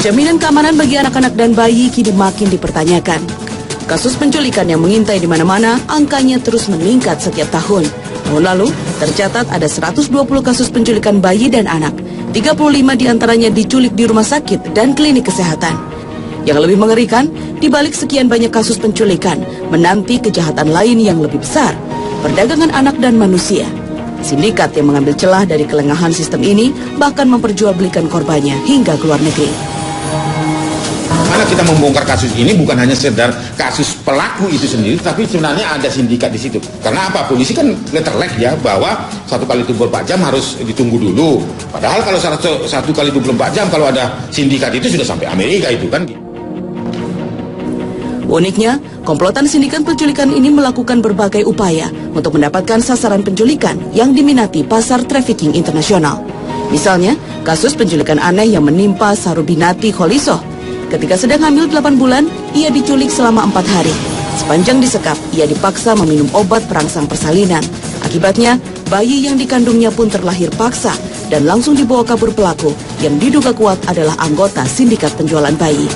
Jaminan keamanan bagi anak-anak dan bayi kini makin dipertanyakan. Kasus penculikan yang mengintai di mana-mana, angkanya terus meningkat setiap tahun. Tahun lalu, tercatat ada 120 kasus penculikan bayi dan anak. 35 diantaranya diculik di rumah sakit dan klinik kesehatan. Yang lebih mengerikan, di balik sekian banyak kasus penculikan, menanti kejahatan lain yang lebih besar, perdagangan anak dan manusia. Sindikat yang mengambil celah dari kelengahan sistem ini bahkan memperjualbelikan korbannya hingga ke luar negeri. Karena kita membongkar kasus ini bukan hanya sekedar kasus pelaku itu sendiri, tapi sebenarnya ada sindikat di situ. Karena apa? Polisi kan letterlek ya bahwa 1 kali 24 jam harus ditunggu dulu. Padahal kalau 1 kali 24 jam kalau ada sindikat itu sudah sampai Amerika itu kan. Uniknya, komplotan sindikat penculikan ini melakukan berbagai upaya untuk mendapatkan sasaran penculikan yang diminati pasar trafficking internasional. Misalnya, kasus penculikan aneh yang menimpa Sarubinati Kholisoh. Ketika sedang hamil 8 bulan, ia diculik selama 4 hari. Sepanjang disekap, ia dipaksa meminum obat perangsang persalinan. Akibatnya, bayi yang dikandungnya pun terlahir paksa dan langsung dibawa kabur pelaku yang diduga kuat adalah anggota sindikat penjualan bayi.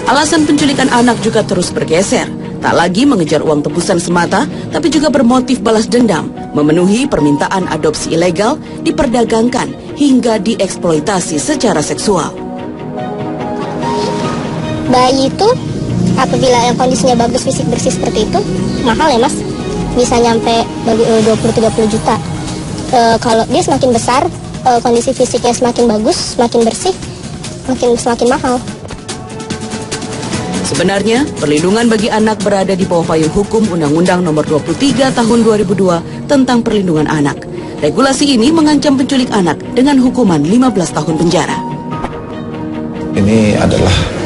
Alasan penculikan anak juga terus bergeser. Tak lagi mengejar uang tebusan semata, tapi juga bermotif balas dendam, memenuhi permintaan adopsi ilegal, diperdagangkan, hingga dieksploitasi secara seksual. Bayi itu, apabila yang kondisinya bagus, fisik bersih seperti itu, mahal ya mas. Bisa nyampe 20-30 juta. Kalau dia semakin besar, kondisi fisiknya semakin bagus, semakin bersih, semakin mahal. Sebenarnya, perlindungan bagi anak berada di bawah payung hukum Undang-Undang Nomor 23 Tahun 2002 tentang Perlindungan Anak. Regulasi ini mengancam penculik anak dengan hukuman 15 tahun penjara. Ini adalah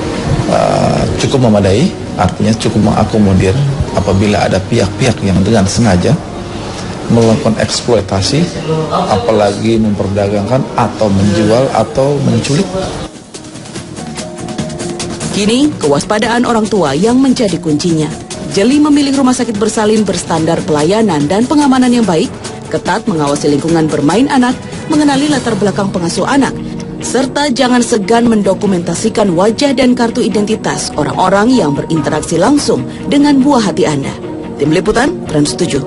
cukup memadai, artinya cukup mengakomodir apabila ada pihak-pihak yang dengan sengaja melakukan eksploitasi, apalagi memperdagangkan atau menjual atau menculik. Kini, kewaspadaan orang tua yang menjadi kuncinya. Jeli memilih rumah sakit bersalin berstandar pelayanan dan pengamanan yang baik, ketat mengawasi lingkungan bermain anak, mengenali latar belakang pengasuh anak, serta jangan segan mendokumentasikan wajah dan kartu identitas orang-orang yang berinteraksi langsung dengan buah hati Anda. Tim Liputan, Trans 7.